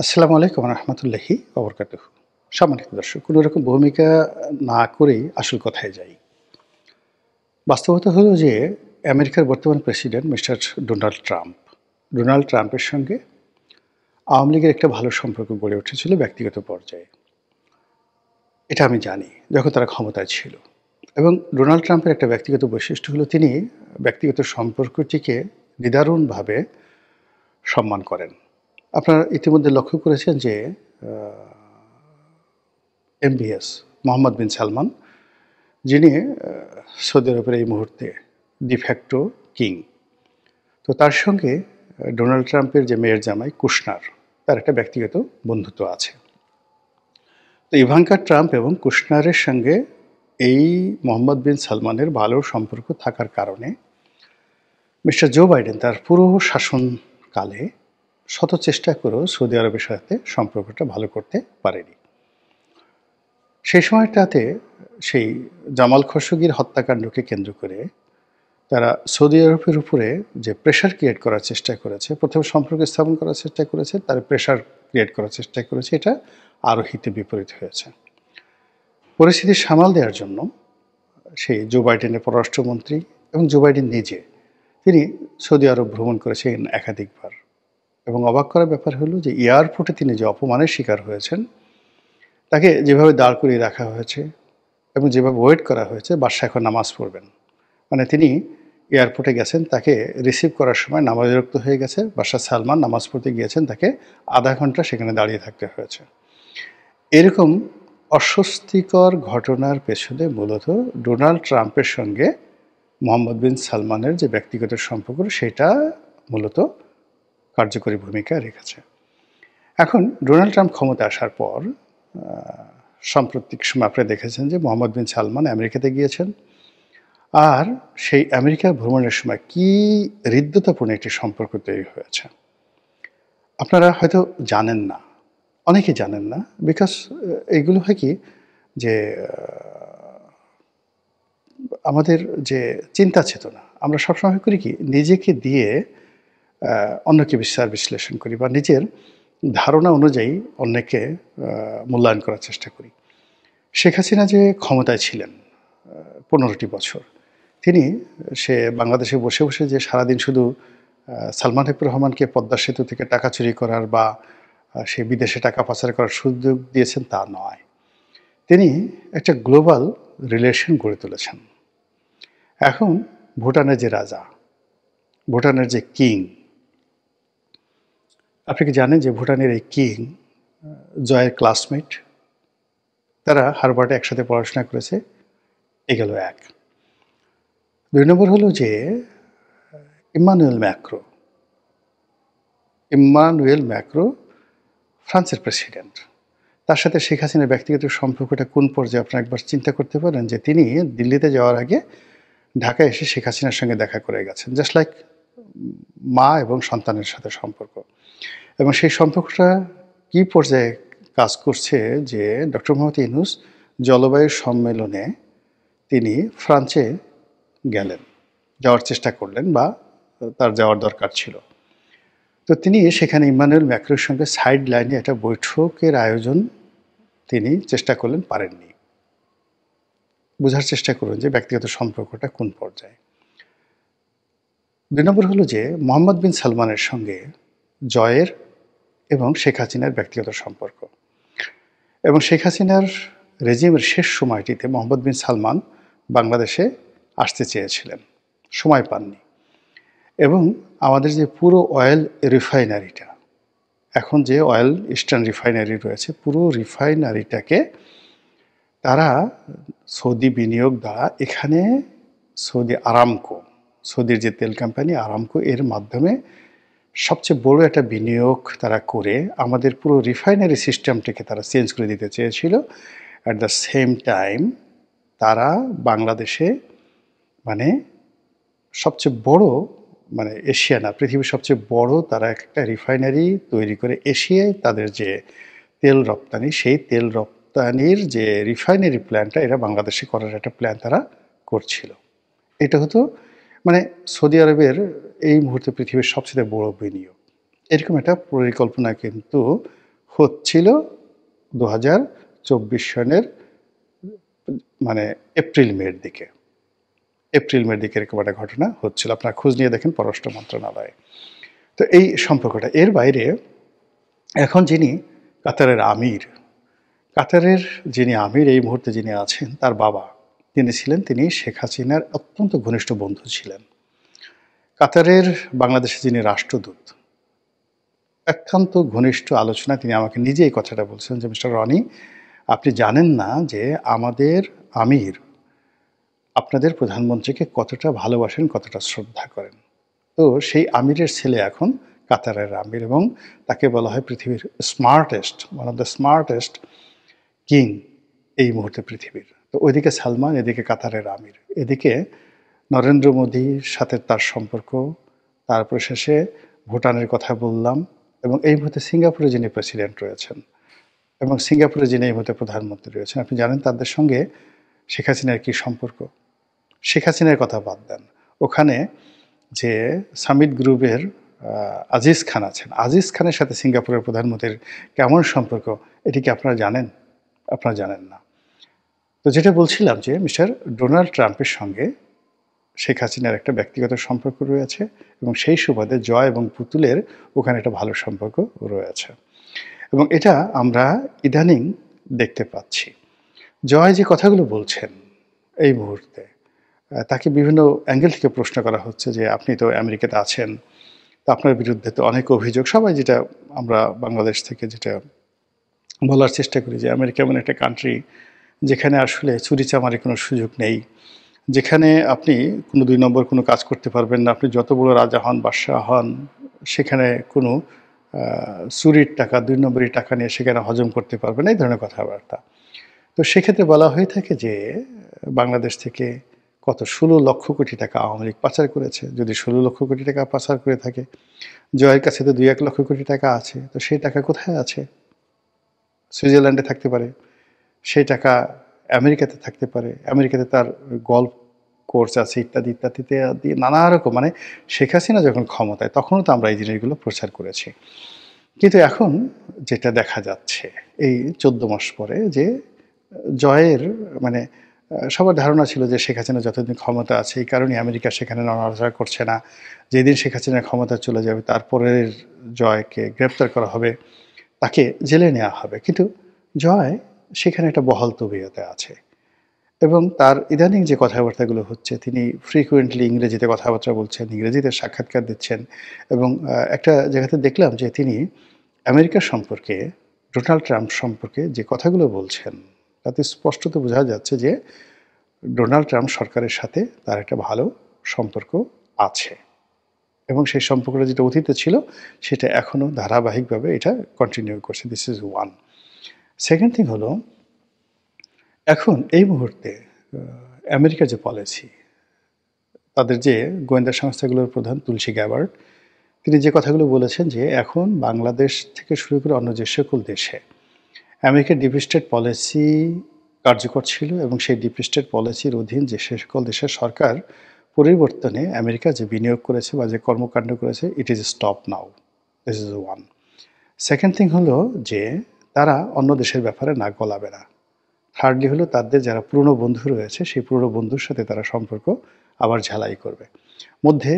আসসালামু আলাইকুম রহমতুল্লাহি ওবরকাতুহু। সম্মানিত দর্শক, কোনো রকম ভূমিকা না করেই আসল কথায় যাই। বাস্তবতা হলো যে আমেরিকার বর্তমান president mister Donald Trump. Donald ট্রাম্পের সঙ্গে আওয়ামী লীগের একটা ভালো সম্পর্ক গড়ে উঠেছিল ব্যক্তিগত পর্যায়ে। এটা আমি জানি যখন তারা ক্ষমতায় ছিল। এবং ডোনাল্ড ট্রাম্পের একটা ব্যক্তিগত বৈশিষ্ট্য হলো তিনি ব্যক্তিগত সম্পর্কটিকে নিদারুণভাবে সম্মান করেন। আপনারা ইতিমধ্যে লক্ষ্য করেছেন যে আ এমবিএস মোহাম্মদ বিন সালমান, যিনি সৌদি আরবের এই মুহূর্তে ডিফ্যাক্টো কিং। তো তার সঙ্গে ডোনাল্ড ট্রাম্পের যে মেয়ের জামাই কুশনার, তার একটা ব্যক্তিগত বন্ধুত্ব আছে। তো ইভাঙ্কা ট্রাম্প এবং কুশনারের সঙ্গে এই মোহাম্মদ বিন সালমানের ভালো সম্পর্ক থাকার কারণে মিস্টার জো বাইডেন তার পুরো শাসনকালে শত চেষ্টা করেও সৌদি আরবের সাথে সম্পর্কটা ভালো করতে পারেনি। সেই সময়টাতে সেই জামাল খশোগির হত্যাকাণ্ডকে কেন্দ্র করে তারা সৌদি আরবের উপরে যে প্রেশার ক্রিয়েট করার চেষ্টা করেছে, প্রথমে সম্পর্ক স্থাপন করার চেষ্টা করেছে, তার প্রেশার ক্রিয়েট করার চেষ্টা করেছে, এটা আরও হিতে বিপরীত হয়েছে। পরিস্থিতি সামাল দেওয়ার জন্য সেই জো বাইডেনের পররাষ্ট্রমন্ত্রী এবং জো বাইডেন নিজে তিনি সৌদি আরব ভ্রমণ করেছেন একাধিকবার। এবং অবাক করার ব্যাপার হলো যে এয়ারপোর্টে তিনি যে অপমানের শিকার হয়েছেন, তাকে যেভাবে দাঁড় করিয়ে রাখা হয়েছে এবং যেভাবে ওয়েট করা হয়েছে, বাদশা এখন নামাজ পড়বেন। মানে তিনি এয়ারপোর্টে গেছেন, তাকে রিসিভ করার সময় নামাজরক্ত হয়ে গেছে, বাদশাহ সালমান নামাজ পড়তে গিয়েছেন, তাকে আধা ঘন্টা সেখানে দাঁড়িয়ে থাকতে হয়েছে। এরকম অস্বস্তিকর ঘটনার পেছনে মূলত ডোনাল্ড ট্রাম্পের সঙ্গে মোহাম্মদ বিন সালমানের যে ব্যক্তিগত সম্পর্ক, সেটা মূলত কার্যকরী ভূমিকা রেখেছে। এখন ডোনাল্ড ট্রাম্প ক্ষমতা আসার পর সাম্প্রতিক সময় আপনারা দেখেছেন যে মোহাম্মদ বিন সালমান আমেরিকাতে গিয়েছেন। আর সেই আমেরিকা ভ্রমণের সময় কী হৃদ্যতাপূর্ণ একটি সম্পর্ক তৈরি হয়েছে। আপনারা হয়তো জানেন না, অনেকেই জানেন না, বিকজ এইগুলো হয় কি যে আমাদের যে চিন্তা চেতনা, আমরা সবসময় করি কি নিজেকে দিয়ে অন্যকে বিচার বিশ্লেষণ করি বা নিজের ধারণা অনুযায়ী অন্যকে মূল্যায়ন করার চেষ্টা করি। শেখ হাসিনা যে ক্ষমতায় ছিলেন 15টি বছর, তিনি বাংলাদেশে বসে বসে যে সারাদিন শুধু সালমান এফ রহমানকে পদ্মা সেতু থেকে টাকা চুরি করার বা সে বিদেশে টাকা পাচার করার সুযোগ দিয়েছেন তা নয়। তিনি একটা গ্লোবাল রিলেশন গড়ে তুলেছেন। এখন ভুটানের যে রাজা, ভুটানের যে কিং, আপনি কি জানেন যে ভুটানের এই কিং জয়ের ক্লাসমেট, তারা হার্ভার্ডে একসাথে পড়াশোনা করেছে। এ গেল এক। 2 নম্বর হলো যে ইম্মানুয়েল ম্যাক্রো, ইম্মানুয়েল ম্যাক্রো ফ্রান্সের প্রেসিডেন্ট। তার সাথে শেখ হাসিনার ব্যক্তিগত সম্পর্কটা কোন পর্যায়ে আপনারা একবার চিন্তা করতে পারেন যে তিনি দিল্লিতে যাওয়ার আগে ঢাকায় এসে শেখ হাসিনার সঙ্গে দেখা করে গেছেন। জাস্ট লাইক মা এবং সন্তানের সাথে সম্পর্ক। এবং সেই সম্পর্কটা কী পর্যায়ে কাজ করছে যে ডক্টর মোহাম্মদ ইউনূস জলবায়ু সম্মেলনে তিনি ফ্রান্সে গেলেন, যাওয়ার চেষ্টা করলেন বা তার যাওয়ার দরকার ছিল। তো তিনি সেখানে ইম্মানুয়েল ম্যাক্রোর সঙ্গে সাইড লাইনে একটা বৈঠকের আয়োজন তিনি চেষ্টা করলেন, পারেননি। বোঝার চেষ্টা করুন যে ব্যক্তিগত সম্পর্কটা কোন পর্যায়ে। 2 নম্বর হলো যে মোহাম্মদ বিন সালমানের সঙ্গে জয়ের এবং শেখ হাসিনার ব্যক্তিগত সম্পর্ক। এবং শেখ হাসিনার রেজিমের শেষ সময়টিতে মোহাম্মদ বিন সালমান বাংলাদেশে আসতে চেয়েছিলেন, সময় পাননি। এবং আমাদের যে পুরো অয়েল রিফাইনারিটা, এখন যে অয়েল ইস্টার্ন রিফাইনারি রয়েছে, পুরো রিফাইনারিটাকে তারা সৌদি বিনিয়োগ দ্বারা এখানে সৌদি আরামকো, সৌদির যে তেল কোম্পানি আরামকো, এর মাধ্যমে সবচেয়ে বড় একটা বিনিয়োগ তারা করে আমাদের পুরো রিফাইনারি সিস্টেমটাকে তারা চেঞ্জ করে দিতে চেয়েছিল। অ্যাট দ্য সেম টাইম তারা বাংলাদেশে মানে সবচেয়ে বড়, মানে এশিয়া না, পৃথিবীর সবচেয়ে বড় তারা একটা রিফাইনারি তৈরি করে এশিয়ায় তাদের যে তেল রপ্তানি, সেই তেল রপ্তানির যে রিফাইনারি প্ল্যানটা, এরা বাংলাদেশে করার একটা প্ল্যান তারা করছিল। এটা হতো মানে সৌদি আরবের এই মুহূর্তে পৃথিবীর সবচেয়ে বড় বিনিয়োগ। এরকম একটা পরিকল্পনা কিন্তু হচ্ছিল 2024 সনের মানে এপ্রিল-মের দিকে। এপ্রিল-মের দিকে এরকম একটা ঘটনা হচ্ছিল। আপনারা খোঁজ নিয়ে দেখেন পররাষ্ট্র মন্ত্রণালয়ে। তো এই সম্পর্কটা। এর বাইরে এখন যিনি কাতারের আমির, কাতারের যিনি আমির এই মুহূর্তে যিনি আছেন তার বাবা তিনি শেখ হাসিনার অত্যন্ত ঘনিষ্ঠ বন্ধু ছিলেন। কাতারের বাংলাদেশে যিনি রাষ্ট্রদূত, একান্ত ঘনিষ্ঠ আলোচনায় তিনি আমাকে নিজে এই কথাটা বলছেন যে, মিস্টার রনি, আপনি জানেন না যে আমাদের আমির আপনাদের প্রধানমন্ত্রীকে কতটা ভালোবাসেন, কতটা শ্রদ্ধা করেন। তো সেই আমিরের ছেলে এখন কাতারের আমির এবং তাকে বলা হয় পৃথিবীর smartest, one of the smartest king এই মুহূর্তে পৃথিবীর। তো ওইদিকে সালমান, এদিকে কাতারের আমির, এদিকে নরেন্দ্র মোদীর সাথে তার সম্পর্ক, তারপর শেষে ভুটানের কথা বললাম, এবং এই মুহূর্তে সিঙ্গাপুরে যিনি প্রেসিডেন্ট রয়েছেন এবং সিঙ্গাপুরে যিনি এই মুহূর্তে প্রধানমন্ত্রী রয়েছেন, আপনি জানেন তাদের সঙ্গে শেখ হাসিনার কী সম্পর্ক। শেখ হাসিনার কথা বাদ দেন, ওখানে যে সামিট গ্রুপের আজিজ খান আছেন, আজিজ খানের সাথে সিঙ্গাপুরের প্রধানমন্ত্রীর কেমন সম্পর্ক, এটি কি আপনারা জানেন? আপনারা জানেন না। তো যেটা বলছিলাম যে মিস্টার ডোনাল্ড ট্রাম্পের সঙ্গে শেখ হাসিনার একটা ব্যক্তিগত সম্পর্ক রয়েছে এবং সেই সুবাদে জয় এবং পুতুলের ওখানে একটা ভালো সম্পর্ক রয়েছে এবং এটা আমরা ইদানিং দেখতে পাচ্ছি। জয় যে কথাগুলো বলছেন এই মুহূর্তে, তাকে বিভিন্ন অ্যাঙ্গেল থেকে প্রশ্ন করা হচ্ছে যে আপনি তো আমেরিকাতে আছেন, তো আপনার বিরুদ্ধে তো অনেক অভিযোগ, সবাই যেটা আমরা বাংলাদেশ থেকে যেটা বলার চেষ্টা করি যে আমেরিকা এমন একটা কান্ট্রি যেখানে আসলে চুরিচামারির কোনো সুযোগ নেই, যেখানে আপনি কোনো ২ নম্বর কোনো কাজ করতে পারবেন না, আপনি যত বড় রাজা হন, বাদশাহ হন, সেখানে কোনো চুরির টাকা, ২ নম্বরি টাকা নিয়ে সেখানে হজম করতে পারবেন না, এই ধরনের কথাবার্তা। তো সেক্ষেত্রে বলা হয়ে থাকে যে বাংলাদেশ থেকে কত ১৬ লক্ষ কোটি টাকা আওয়ামী লীগ পাচার করেছে। যদি ১৬ লক্ষ কোটি টাকা পাচার করে থাকে, জয়ের কাছে তো ২-১ লক্ষ কোটি টাকা আছে, তো সেই টাকা কোথায় আছে? সুইজারল্যান্ডে থাকতে পারে, সেই টাকা আমেরিকাতে থাকতে পারে, আমেরিকাতে তার গল্ফ কোর্স আছে ইত্যাদি ইত্যাদিতে দিয়ে নানা রকম, মানে শেখ হাসিনা যখন ক্ষমতায় তখনও তো আমরা এই জিনিসগুলো প্রচার করেছি। কিন্তু এখন যেটা দেখা যাচ্ছে এই ১৪ মাস পরে যে জয়ের মানে সবার ধারণা ছিল যে শেখ হাসিনা যতদিন ক্ষমতা আছে এই কারণে আমেরিকা সেখানে নড়াচড়া করছে না, যেদিন শেখ হাসিনা ক্ষমতা চলে যাবে তারপরের জয়কে গ্রেপ্তার করা হবে, তাকে জেলে নেওয়া হবে। কিন্তু জয় সেখানে একটা বহাল তবিয়তে আছে এবং তার ইদানিং যে কথাবার্তাগুলো হচ্ছে, তিনি ফ্রিকুয়েন্টলি ইংরেজিতে কথাবার্তা বলছেন, ইংরেজিতে সাক্ষাৎকার দিচ্ছেন এবং একটা জায়গাতে দেখলাম যে তিনি আমেরিকার সম্পর্কে, ডোনাল্ড ট্রাম্প সম্পর্কে যে কথাগুলো বলছেন তাতে স্পষ্টত বোঝা যাচ্ছে যে ডোনাল্ড ট্রাম্প সরকারের সাথে তার একটা ভালো সম্পর্ক আছে এবং সেই সম্পর্কটা যেটা অতীতে ছিল সেটা এখনও ধারাবাহিকভাবে এটা কন্টিনিউ করছে। This is one. Second thing হলো, এখন এই মুহূর্তে আমেরিকার যে পলিসি, তাদের যে গোয়েন্দা সংস্থাগুলোর প্রধান তুলসী গ্যাবার্ড, তিনি যে কথাগুলো বলেছেন যে এখন বাংলাদেশ থেকে শুরু করে অন্য যে সকল দেশে আমেরিকার ডিপ স্টেট পলিসি কার্যকর ছিল এবং সেই ডিপ স্টেট পলিসির অধীন যে সকল দেশের সরকার পরিবর্তনে আমেরিকা যে বিনিয়োগ করেছে বা যে কর্মকাণ্ড করেছে, it is stop now. This is one. Second thing হলো যে তারা অন্য দেশের ব্যাপারে নাক গলাবে না। থার্ডলি হলো তাদের যারা পুরনো বন্ধু রয়েছে সেই পুরনো বন্ধুর সাথে তারা সম্পর্ক আবার ঝালাই করবে। মধ্যে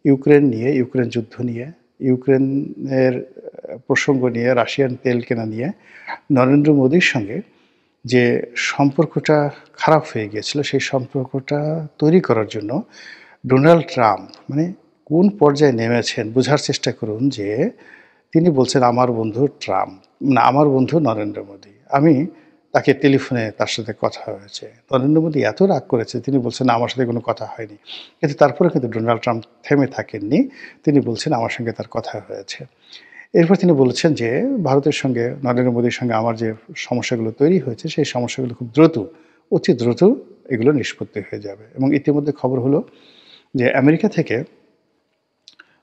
ইউক্রেন নিয়ে, ইউক্রেন যুদ্ধ নিয়ে, ইউক্রেনের প্রসঙ্গ নিয়ে, রাশিয়ান তেল কেনা নিয়ে নরেন্দ্র মোদীর সঙ্গে যে সম্পর্কটা খারাপ হয়ে গিয়েছিল, সেই সম্পর্কটা তৈরি করার জন্য ডোনাল্ড ট্রাম্প মানে কোন পর্যায়ে নেমেছেন বোঝার চেষ্টা করুন যে তিনি বলছেন আমার বন্ধু ট্রাম্প, না আমার বন্ধু নরেন্দ্র মোদী। আমি তাকে টেলিফোনে তার সাথে কথা হয়েছে, নরেন্দ্র মোদী এত রাগ করেছে তিনি বলছেন আমার সাথে কোনো কথা হয়নি, কিন্তু তারপরে কিন্তু ডোনাল্ড ট্রাম্প থেমে থাকেননি, তিনি বলছেন আমার সঙ্গে তার কথা হয়েছে। এরপর তিনি বলেছেন যে ভারতের সঙ্গে, নরেন্দ্র মোদীর সঙ্গে আমার যে সমস্যাগুলো তৈরি হয়েছে সেই সমস্যাগুলো খুব দ্রুত, অতি দ্রুত এগুলো নিষ্পত্তি হয়ে যাবে। এবং ইতিমধ্যে খবর হলো যে আমেরিকা থেকে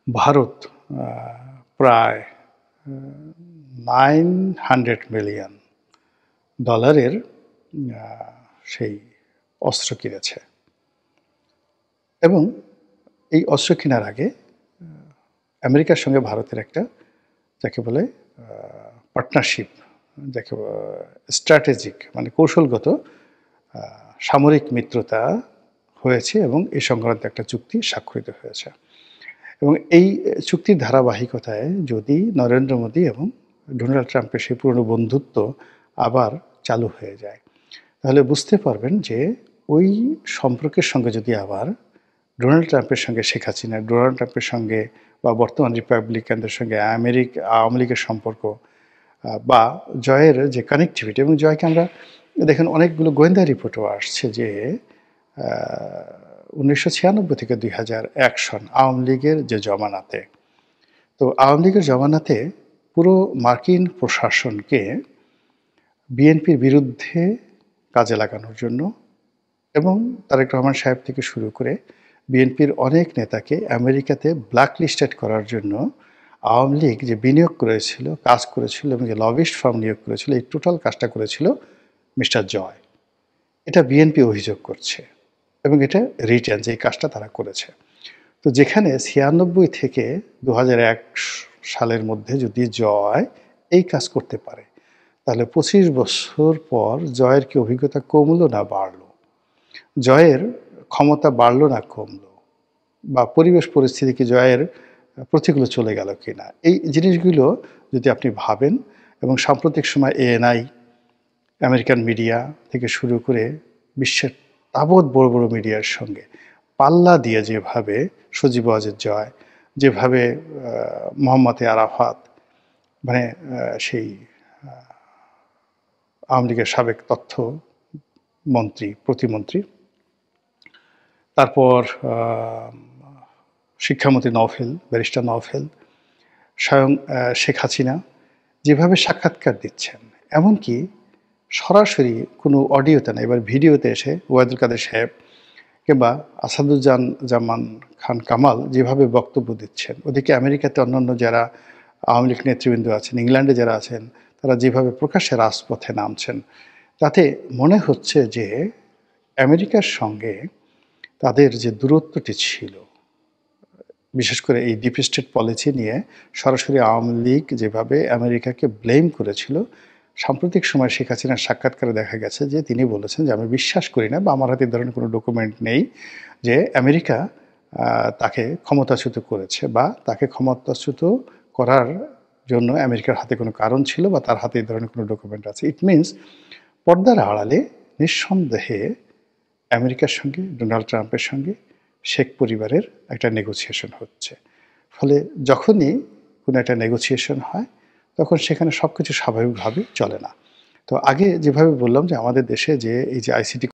ভারত প্রায় $900 মিলিয়ন সেই অস্ত্র কিনেছে এবং এই অস্ত্র কেনার আগে আমেরিকার সঙ্গে ভারতের একটা যাকে বলে পার্টনারশিপ, যাকে স্ট্র্যাটেজিক মানে কৌশলগত সামরিক মিত্রতা হয়েছে এবং এ সংক্রান্ত একটা চুক্তি স্বাক্ষরিত হয়েছে। এবং এই চুক্তির ধারাবাহিকতায় যদি নরেন্দ্র মোদী এবং ডোনাল্ড ট্রাম্পের সেই পুরনো বন্ধুত্ব আবার চালু হয়ে যায়, তাহলে বুঝতে পারবেন যে ওই সম্পর্কের সঙ্গে যদি আবার ডোনাল্ড ট্রাম্পের সঙ্গে শেখ হাসিনা, ডোনাল্ড ট্রাম্পের সঙ্গে বা বর্তমান রিপাবলিকানদের সঙ্গে আওয়ামী লীগের সম্পর্ক বা জয়ের যে কানেক্টিভিটি, এবং জয়কে আমরা দেখেন অনেকগুলো গোয়েন্দা রিপোর্টও আসছে যে 1996 থেকে 2001 সন আওয়ামী লীগের যে জমানাতে, তো আওয়ামী লীগের জমানাতে পুরো মার্কিন প্রশাসনকে বিএনপির বিরুদ্ধে কাজে লাগানোর জন্য এবং তারেক রহমান সাহেব থেকে শুরু করে বিএনপির অনেক নেতাকে আমেরিকাতে ব্ল্যাকলিস্টেড করার জন্য আওয়ামী লীগ যে বিনিয়োগ করেছিল, কাজ করেছিল এবং যে লবিস্ট ফার্ম নিয়োগ করেছিল, এই টোটাল কাজটা করেছিল মিস্টার জয়। এটা বিএনপি অভিযোগ করছে এবং এটা রিটার্ন যে কাজটা তারা করেছে। তো যেখানে 96 থেকে 2001 সালের মধ্যে যদি জয় এই কাজ করতে পারে, তাহলে 25 বছর পর জয়ের কি অভিজ্ঞতা কমলো না বাড়লো? জয়ের ক্ষমতা বাড়লো না কমলো? বা পরিবেশ পরিস্থিতি কি জয়ের প্রতিকূল চলে গেল কিনা? এই জিনিসগুলো যদি আপনি ভাবেন এবং সাম্প্রতিক সময় এএনআই, আমেরিকান মিডিয়া থেকে শুরু করে বিশ্বের তাবৎ বড় বড় মিডিয়ার সঙ্গে পাল্লা দিয়ে যেভাবে সজীব ওয়াজেদ জয়, যেভাবে মোহাম্মদ আরাফাত, মানে সেই আওয়ামী লীগের সাবেক তথ্য মন্ত্রী, প্রতিমন্ত্রী, তারপর শিক্ষামন্ত্রী নওফেল, ব্যারিস্টার নওফেল, স্বয়ং শেখ হাসিনা যেভাবে সাক্ষাৎকার দিচ্ছেন, এমনকি সরাসরি কোনো অডিওতে না, এবার ভিডিওতে এসে ওয়াদুল কাদের সাহেব কিংবা আসাদুজ্জামান খান কামাল যেভাবে বক্তব্য দিচ্ছেন, ওদিকে আমেরিকাতে অন্যান্য যারা আওয়ামী লীগ নেতৃবৃন্দ আছেন, ইংল্যান্ডে যারা আছেন, তারা যেভাবে প্রকাশ্যে রাজপথে নামছেন, তাতে মনে হচ্ছে যে আমেরিকার সঙ্গে তাদের যে দূরত্বটি ছিল, বিশেষ করে এই ডিপ স্টেট পলিসি নিয়ে সরাসরি আওয়ামী লীগ যেভাবে আমেরিকাকে ব্লেম করেছিল, সাম্প্রতিক সময় শেখ হাসিনার সাক্ষাৎকারে দেখা গেছে যে তিনি বলেছেন যে আমি বিশ্বাস করি না বা আমার হাতে ধরনের কোনো ডকুমেন্ট নেই যে আমেরিকা তাকে ক্ষমতাচ্যুত করেছে বা তাকে ক্ষমতাচ্যুত করার জন্য আমেরিকার হাতে কোনো কারণ ছিল বা তার হাতে এই ধরনের কোনো ডকুমেন্ট আছে। ইট মিনস পর্দার আড়ালে নিঃসন্দেহে আমেরিকার সঙ্গে, ডোনাল্ড ট্রাম্পের সঙ্গে শেখ পরিবারের একটা নেগোসিয়েশন হচ্ছে। ফলে যখনই কোনো একটা নেগোসিয়েশন হয়, তখন সেখানে সব কিছু স্বাভাবিকভাবে চলে না। তো আগে যেভাবে বললাম যে আমাদের দেশে যে এই যে আইসিটি